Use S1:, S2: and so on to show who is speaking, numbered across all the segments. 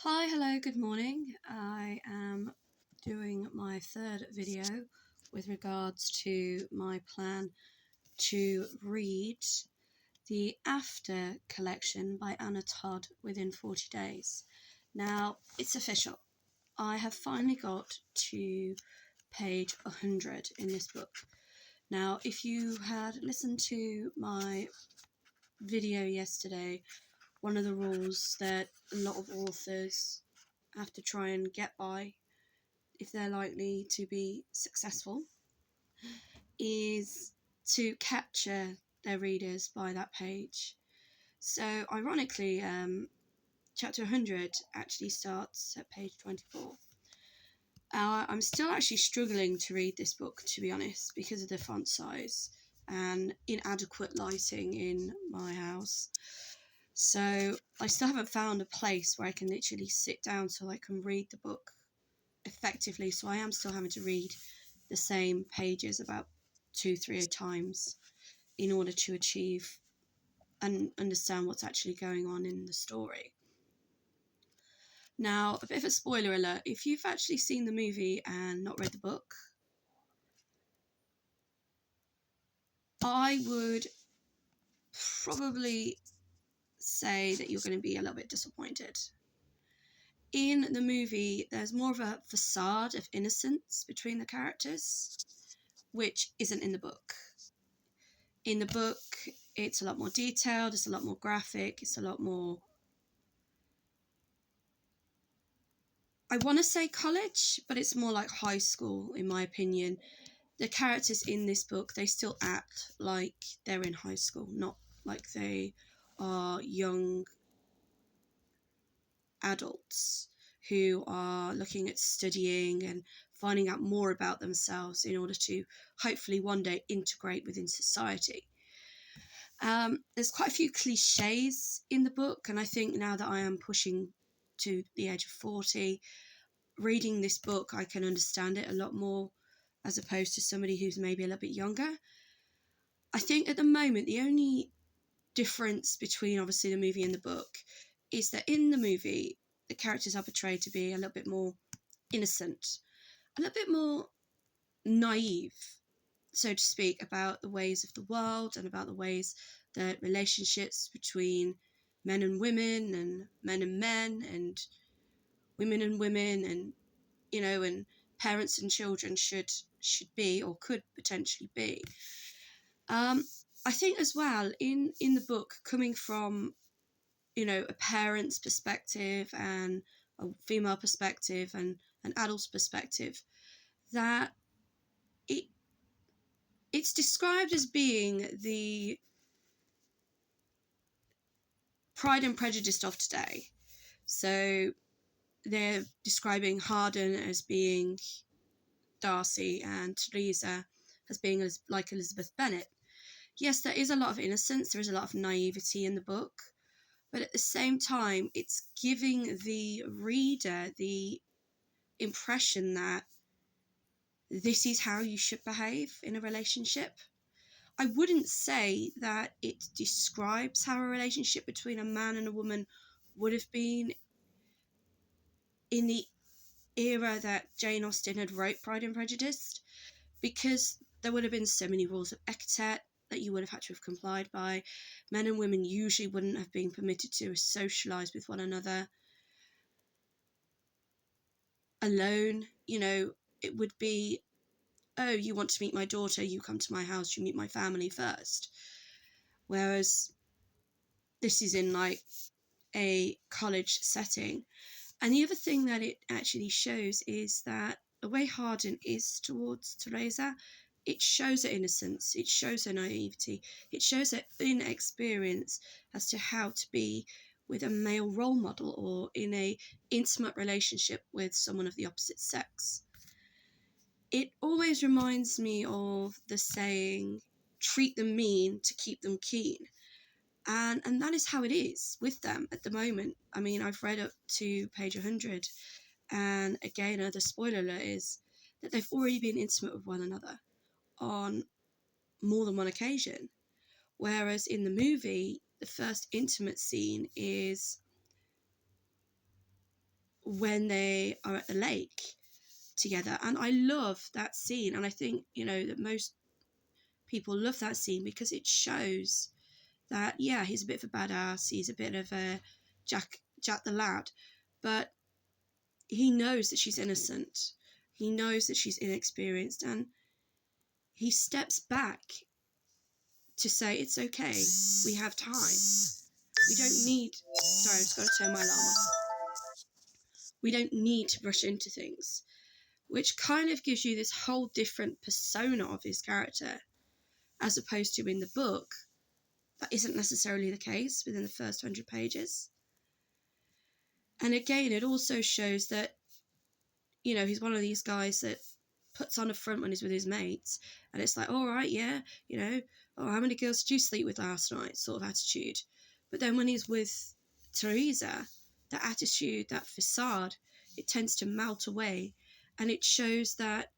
S1: Hi, hello, good morning. I am doing my third video with regards to my plan to read the After collection by Todd within 40 days. Now, it's official. I have finally got to page 100 in this book. Now, if you had listened to my video yesterday, one of the rules that a lot of authors have to try and get by if they're likely to be successful is to capture their readers by that page. So ironically, chapter 100 actually starts at page 24. I'm still actually struggling to read this book, to be honest, because of the font size and inadequate lighting in my house. So I still haven't found a place where I can literally sit down so I can read the book effectively. So I am still having to read the same pages about 2-3 times in order to achieve and understand what's actually going on in the story. Now, a bit of a spoiler alert, if you've actually seen the movie and not read the book, I would probably say that you're going to be a little bit disappointed. In the movie, there's more of a facade of innocence between the characters, which isn't in the book. In the book, it's a lot more detailed, it's a lot more graphic, it's a lot more, I want to say college, but it's more like high school, in my opinion. The characters in this book, they still act like they're in high school, not like they are young adults who are looking at studying and finding out more about themselves in order to hopefully one day integrate within society. There's quite a few cliches in the book, and I think now that I am pushing to the age of 40, reading this book, I can understand it a lot more as opposed to somebody who's maybe a little bit younger. I think at the moment, the only difference between obviously the movie and the book is that in the movie, the characters are portrayed to be a little bit more innocent, a little bit more naive, so to speak, about the ways of the world and about the ways that relationships between men and women and men and women and and parents and children should be or could potentially be. I think as well in the book, coming from a parent's perspective and a female perspective and an adult's perspective, that it's described as being the Pride and Prejudice of today. So they're describing Harden as being Darcy and Teresa as being like Elizabeth Bennet. Yes, there is a lot of innocence, there is a lot of naivety in the book, but at the same time, it's giving the reader the impression that this is how you should behave in a relationship. I wouldn't say that it describes how a relationship between a man and a woman would have been in the era that Jane Auste had wrote Pride and Prejudice, because there would have been so many rules of etiquette that you would have had to have complied by. Men and women usually wouldn't have been permitted to socialise with one another alone. It would be, oh, you want to meet my daughter, you come to my house, you meet my family first. Whereas this is in like a college setting. And the other thing that it actually shows is that the way Harden is towards Teresa, it shows her innocence, it shows her naivety, it shows her inexperience as to how to be with a male role model or in a intimate relationship with someone of the opposite sex. It always reminds me of the saying, treat them mean to keep them keen. And that is how it is with them at the moment. I mean, I've read up to page 100, and again, the spoiler alert is that they've already been intimate with one another on more than one occasion. Whereas in the movie, the first intimate scene is when they are at the lake together. And I love that scene, and I think, that most people love that scene because it shows that, yeah, he's a bit of a badass, he's a bit of a Jack the Lad, but he knows that she's innocent, he knows that she's inexperienced, and he steps back to say, it's okay, we have time, we don't need, sorry, I've just got to turn my alarm off, we don't need to rush into things, which kind of gives you this whole different persona of his character, as opposed to in the book. That isn't necessarily the case within the first 100 pages. And again, it also shows that, he's one of these guys that puts on a front when he's with his mates, and it's like, all right, yeah, oh, how many girls did you sleep with last night, sort of attitude. But then when he's with Teresa, that attitude, that facade, it tends to melt away, and it shows that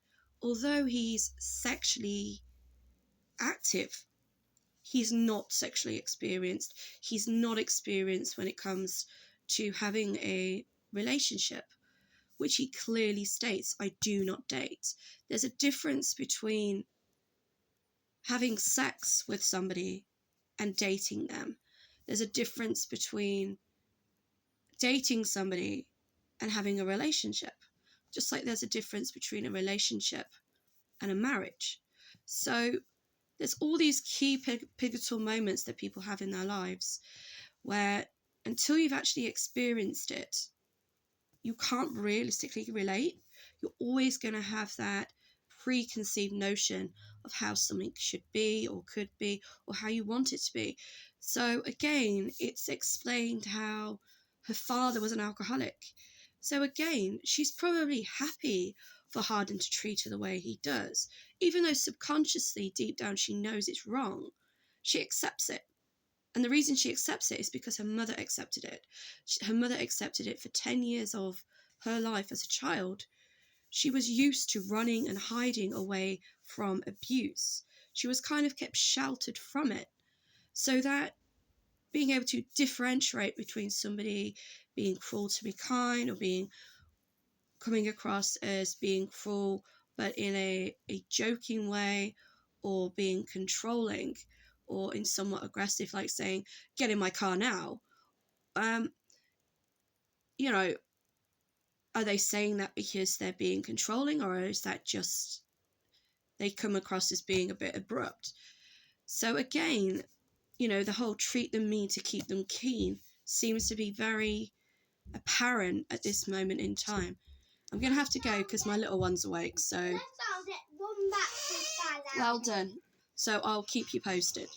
S1: although he's sexually active, he's not sexually experienced. He's not experienced when it comes to having a relationship, which he clearly states, I do not date. There's a difference between having sex with somebody and dating them. There's a difference between dating somebody and having a relationship, just like there's a difference between a relationship and a marriage. So there's all these key pivotal moments that people have in their lives where, until you've actually experienced it, you can't realistically relate. You're always going to have that preconceived notion of how something should be or could be or how you want it to be. So again, it's explained how her father was an alcoholic. So again, she's probably happy for Hardin to treat her the way he does. Even though subconsciously, deep down, she knows it's wrong, she accepts it. And the reason she accepts it is because her mother accepted it. Her mother accepted it for 10 years of her life as a child. She was used to running and hiding away from abuse. She was kind of kept sheltered from it. So that being able to differentiate between somebody being cruel to be kind or coming across as being cruel but in a joking way, or being controlling or in somewhat aggressive, like saying, get in my car now. Are they saying that because they're being controlling, or is that just they come across as being a bit abrupt? So again, the whole treat them mean to keep them keen seems to be very apparent at this moment in time. I'm going to have to go because my little one's awake, so... Well done. So I'll keep you posted.